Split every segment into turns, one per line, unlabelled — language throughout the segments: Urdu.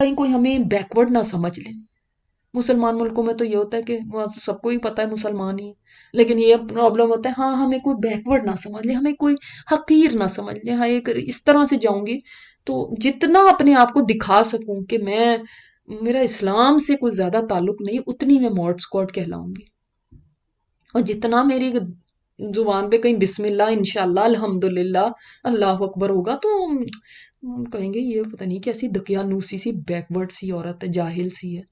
کہیں کوئی ہمیں بیکورڈ نہ سمجھ لے. مسلمان ملکوں میں تو یہ ہوتا ہے کہ وہاں تو سب کو ہی پتا ہے مسلمان ہی ہے، لیکن یہ پرابلم ہوتا ہے ہاں ہمیں کوئی بیکورڈ نہ سمجھ لے، ہمیں کوئی حقیر نہ سمجھ لے. ہاں ایک اس طرح سے جاؤں گی تو جتنا اپنے آپ کو دکھا سکوں کہ میں میرا اسلام سے کوئی زیادہ تعلق نہیں، اتنی میں ماڈ اسکواڈ کہلاؤں گی. اور جتنا میری زبان پہ کہیں بسم اللہ انشاءاللہ الحمدللہ اللہ اکبر ہوگا تو کہیں گے یہ پتہ نہیں کیسی دقیانوسی سی بیکورڈ سی عورت ہے، جاہل سی ہے.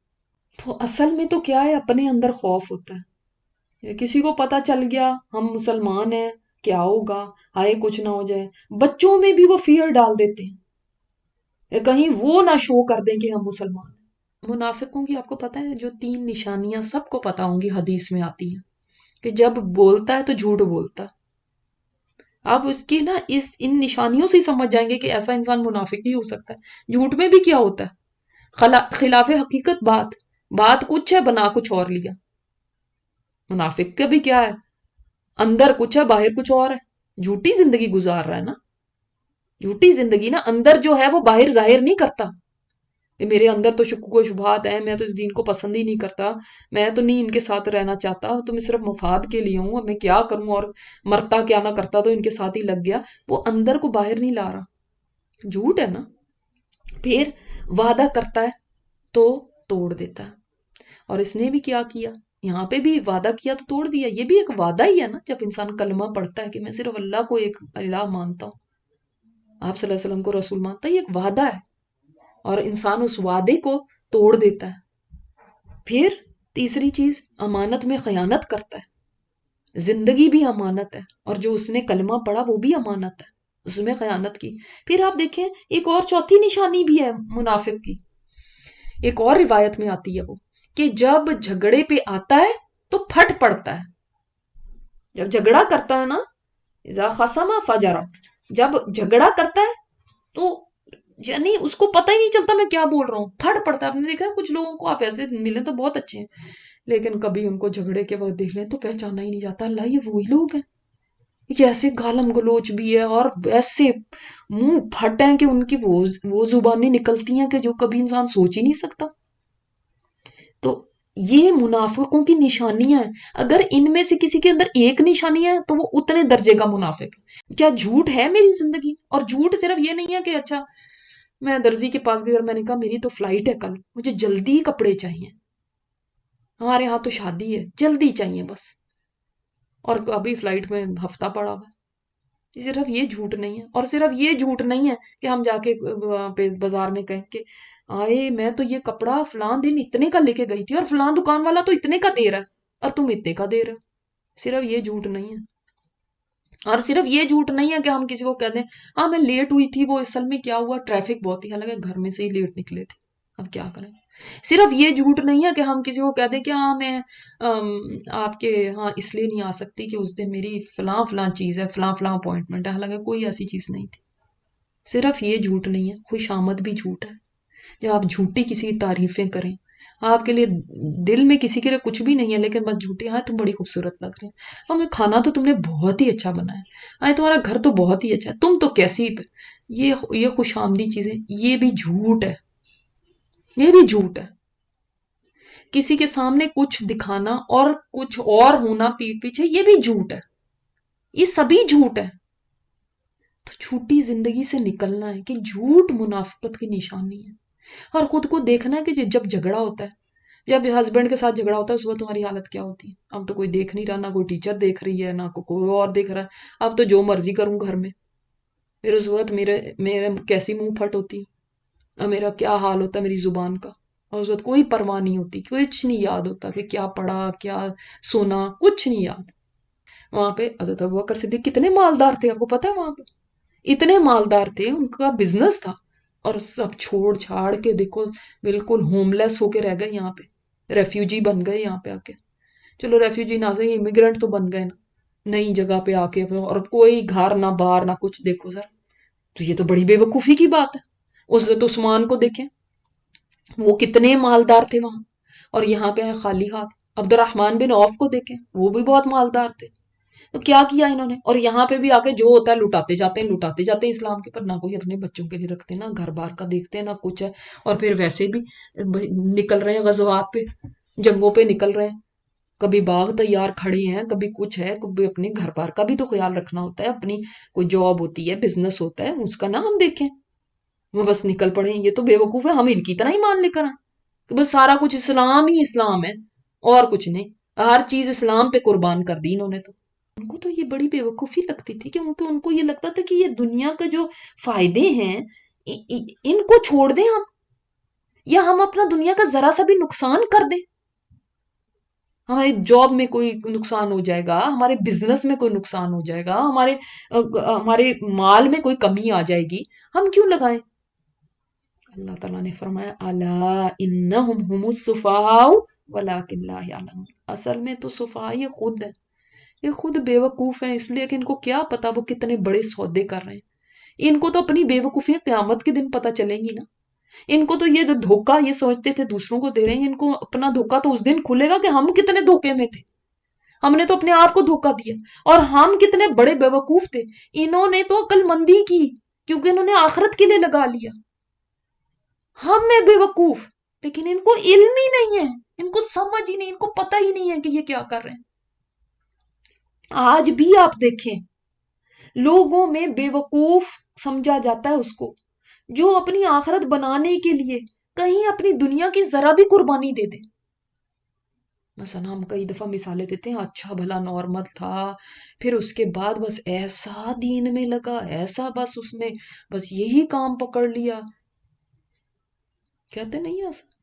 تو اصل میں تو کیا ہے، اپنے اندر خوف ہوتا ہے. کسی کو پتا چل گیا ہم مسلمان ہیں کیا ہوگا، ہائے کچھ نہ ہو جائے. بچوں میں بھی وہ فیئر ڈال دیتے ہیں، کہیں وہ نہ شو کر دیں کہ ہم مسلمان ہیں. منافقوں کی آپ کو پتا ہے جو 3 نشانیاں سب کو پتا ہوں گی حدیث میں آتی ہیں کہ جب بولتا ہے تو جھوٹ بولتا ہے. آپ اس کی نا ان نشانیوں سے سمجھ جائیں گے کہ ایسا انسان منافق ہی ہو سکتا ہے. جھوٹ میں بھی کیا ہوتا ہے، خلاف حقیقت بات کچھ ہے بنا کچھ اور لیا. منافق کا بھی کیا ہے، اندر کچھ ہے باہر کچھ اور ہے. جھوٹی زندگی گزار رہا ہے نا، جھوٹی زندگی نا، اندر جو ہے وہ باہر ظاہر نہیں کرتا. میرے اندر تو شکوک و شبہات ہیں، میں تو اس دین کو پسند ہی نہیں کرتا، میں تو نہیں ان کے ساتھ رہنا چاہتا، تو میں صرف مفاد کے لیے ہوں، میں کیا کروں اور مرتا کیا نہ کرتا تو ان کے ساتھ ہی لگ گیا. وہ اندر کو باہر نہیں لا رہا، جھوٹ ہے نا. پھر وعدہ کرتا ہے تو توڑ دیتا ہے. اور اس نے بھی کیا کیا، یہاں پہ بھی وعدہ کیا تو توڑ دیا. یہ بھی ایک وعدہ ہی ہے نا، جب انسان کلمہ پڑھتا ہے کہ میں صرف اللہ کو ایک الہ مانتا ہوں، آپ صلی اللہ علیہ وسلم کو رسول مانتا ہے، یہ ایک وعدہ ہے اور انسان اس وعدے کو توڑ دیتا ہے. پھر تیسری چیز، امانت میں خیانت کرتا ہے. زندگی بھی امانت ہے اور جو اس نے کلمہ پڑھا وہ بھی امانت ہے، اس میں خیانت کی. پھر آپ دیکھیں ایک اور چوتھی نشانی بھی ہے منافق کی، ایک اور روایت میں آتی ہے وہ کہ جب جھگڑے پہ آتا ہے تو پھٹ پڑتا ہے. جب جھگڑا کرتا ہے نا، اذا خصم فجر، جب جھگڑا کرتا ہے تو یعنی اس کو پتہ ہی نہیں چلتا میں کیا بول رہا ہوں، پھٹ پڑتا ہے. آپ نے دیکھا کچھ لوگوں کو، آپ ایسے ملیں تو بہت اچھے ہیں لیکن کبھی ان کو جھگڑے کے وقت دیکھ لیں تو پہچانا ہی نہیں جاتا، اللہ یہ وہی لوگ ہیں. یہ ایسے گالم گلوچ بھی ہے اور ایسے منہ پھٹ ہیں کہ ان کی وہ زبانیں نکلتی ہیں کہ جو کبھی انسان سوچ ہی نہیں سکتا. تو یہ منافقوں کی نشانیاں ہیں. اگر ان میں سے کسی کے اندر ایک نشانی ہے تو وہ اتنے درجے کا منافق ہے. کیا جھوٹ ہے میری زندگی؟ اور جھوٹ صرف یہ نہیں ہے کہ اچھا میں درزی کے پاس گئی اور میں نے کہا میری تو فلائٹ ہے کل، مجھے جلدی کپڑے چاہیے، ہمارے ہاں تو شادی ہے جلدی چاہیے بس، اور ابھی فلائٹ میں ہفتہ پڑا ہوا. صرف یہ جھوٹ نہیں ہے. اور صرف یہ جھوٹ نہیں ہے کہ ہم جا کے بازار میں کہیں کہ آئے میں تو یہ کپڑا فلاں دن اتنے کا لے کے گئی تھی اور فلاں دکان والا تو اتنے کا دے رہا ہے اور تم اتنے کا دے رہے ہو. صرف یہ جھوٹ نہیں ہے. اور صرف یہ جھوٹ نہیں ہے کہ ہم کسی کو کہہ دیں ہاں میں لیٹ ہوئی تھی، وہ اصل میں کیا ہوا ٹریفک بہت ہی، حالانکہ گھر میں سے ہی لیٹ نکلے تھے، اب کیا کریں. صرف یہ جھوٹ نہیں ہے کہ ہم کسی کو کہہ دیں کہ ہاں میں آپ کے ہاں اس لیے نہیں آ سکتی کہ اس دن میری فلاں فلاں چیز ہے، فلاں فلاں اپوائنٹمنٹ ہے، حالانکہ کوئی ایسی چیز نہیں تھی. صرف یہ جھوٹ نہیں ہے. خوش آمد بھی جھوٹ ہے، جب آپ جھوٹی کسی کی تعریفیں کریں، آپ کے لیے دل میں کسی کے لیے کچھ بھی نہیں ہے لیکن بس جھوٹی، ہاں تم بڑی خوبصورت لگ رہے ہیں، ہمیں کھانا تو تم نے بہت ہی اچھا بنایا، ہاں تمہارا گھر تو بہت ہی اچھا ہے، تم تو کیسی. یہ خوش آمدی چیزیں یہ بھی جھوٹ ہے، یہ بھی جھوٹ ہے. کسی کے سامنے کچھ دکھانا اور کچھ اور ہونا پیٹ پیچھے، یہ بھی جھوٹ ہے. یہ سبھی جھوٹ ہے. تو جھوٹی زندگی سے نکلنا ہے کہ جھوٹ منافقت کی نشانی ہے. اور خود کو دیکھنا ہے کہ جب جھگڑا ہوتا ہے، جب ہسبینڈ کے ساتھ جھگڑا ہوتا ہے اس وقت تمہاری حالت کیا ہوتی ہے. اب تو کوئی دیکھ نہیں رہا، نہ کوئی ٹیچر دیکھ رہی ہے، نہ کوئی اور دیکھ رہا ہے، اب تو جو مرضی کروں گھر میں. پھر اس وقت میرے کیسی منہ پھٹ ہوتی، اور میرا کیا حال ہوتا ہے میری زبان کا. اور اس وقت کوئی پرواہ نہیں ہوتی، کچھ نہیں یاد ہوتا کہ کیا پڑھا کیا سنا، کچھ نہیں یاد. وہاں پہ حضرت ابوبکر صدیق کتنے مالدار تھے، آپ کو پتا ہے وہاں پہ اتنے مالدار تھے، ان کا بزنس تھا، اور سب چھوڑ چھاڑ کے دیکھو بالکل ہوم لیس ہو کے رہ گئے یہاں پہ، ریفیوجی بن گئے یہاں پہ آ کے. چلو ریفیوجی نہ صحیح، امیگرینٹ تو بن گئے نا نئی جگہ پہ آ کے، اور کوئی گھر نہ باہر نہ کچھ. دیکھو سر، تو یہ تو بڑی بے وقوفی کی بات ہے. حضرت عثمان کو دیکھیں، وہ کتنے مالدار تھے وہاں، اور یہاں پہ خالی ہاتھ. عبد الرحمن بن عوف کو دیکھیں، وہ بھی بہت مالدار تھے. تو کیا کیا انہوں نے؟ اور یہاں پہ بھی آ کے جو ہوتا ہے لٹاتے جاتے ہیں اسلام کے پر، نہ کوئی اپنے بچوں کے لیے رکھتے، نہ گھر بار کا دیکھتے، نہ کچھ ہے. اور پھر ویسے بھی نکل رہے ہیں غزوات پہ، جنگوں پہ نکل رہے ہیں، کبھی باغ تیار کھڑے ہیں، کبھی کچھ ہے، کبھی اپنے گھر بار کا بھی تو خیال رکھنا ہوتا ہے، اپنی کوئی جاب ہوتی ہے، بزنس ہوتا ہے، اس کا نہ ہم دیکھیں، وہ بس نکل پڑے ہیں. یہ تو بے وقوف ہے، ہم ان کی طرح ہی مان لے کر آئیں کہ بس سارا کچھ اسلام ہی اسلام ہے اور کچھ نہیں، ہر چیز اسلام پہ قربان کر دی انہوں نے. تو ان کو تو یہ بڑی بے وقوفی لگتی تھی، کیونکہ ان کو یہ لگتا تھا کہ یہ دنیا کا جو فائدے ہیں ان کو چھوڑ دیں ہم، یا ہم اپنا دنیا کا ذرا سا بھی نقصان کر دیں، ہماری جاب میں کوئی نقصان ہو جائے گا، ہمارے بزنس میں کوئی نقصان ہو جائے گا، ہمارے مال میں کوئی کمی آ جائے گی، ہم کیوں لگائیں؟ اللہ تعالیٰ نے فرمایا الا انہم ہم السفہاء ولکن لا یعلمون، اصل میں تو سفہاء یہ خود ہے، یہ خود بے وقوف ہیں، اس لیے کہ ان کو کیا پتا وہ کتنے بڑے سودے کر رہے ہیں. ان کو تو اپنی بے وقوفی قیامت کے دن پتہ چلیں گی نا. ان کو تو یہ جو دھوکہ یہ سمجھتے تھے دوسروں کو دے رہے ہیں، ان کو اپنا دھوکہ تو اس دن کھلے گا کہ ہم کتنے دھوکے میں تھے، ہم نے تو اپنے آپ کو دھوکہ دیا، اور ہم کتنے بڑے بے وقوف تھے. انہوں نے تو عقل مندی کی کیونکہ انہوں نے آخرت کے لیے لگا لیا. ہم میں بے وقوف، لیکن ان کو علم ہی نہیں ہے، ان کو سمجھ ہی نہیں، ان کو پتہ ہی نہیں ہے کہ یہ کیا کر رہے ہیں. آج بھی آپ دیکھیں لوگوں میں بے وقوف سمجھا جاتا ہے اس کو جو اپنی آخرت بنانے کے لیے کہیں اپنی دنیا کی ذرا بھی قربانی دے دے. مثلا ہم کئی دفعہ مثالیں دیتے ہیں، اچھا بھلا نارمل تھا، پھر اس کے بعد بس ایسا دین میں لگا، ایسا بس اس نے بس یہی کام پکڑ لیا، کہتے نہیں ایسا.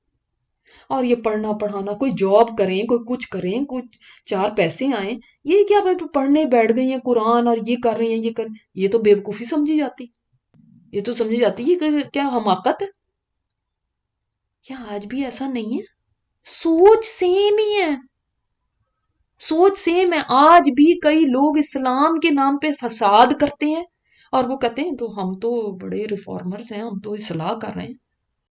اور یہ پڑھنا پڑھانا، کوئی جاب کریں، کوئی کچھ کریں، کچھ چار پیسے آئیں، یہ کیا پڑھنے بیٹھ گئی ہیں قرآن اور یہ کر رہی ہیں، یہ تو بیوقوفی سمجھی جاتی، یہ تو سمجھی جاتی ہے کہ کیا حماقت ہے. کیا آج بھی ایسا نہیں ہے؟ سوچ سیم ہی ہے، سوچ سیم ہے. آج بھی کئی لوگ اسلام کے نام پہ فساد کرتے ہیں اور وہ کہتے ہیں تو ہم تو بڑے ریفارمرز ہیں، ہم تو اصلاح کر رہے ہیں.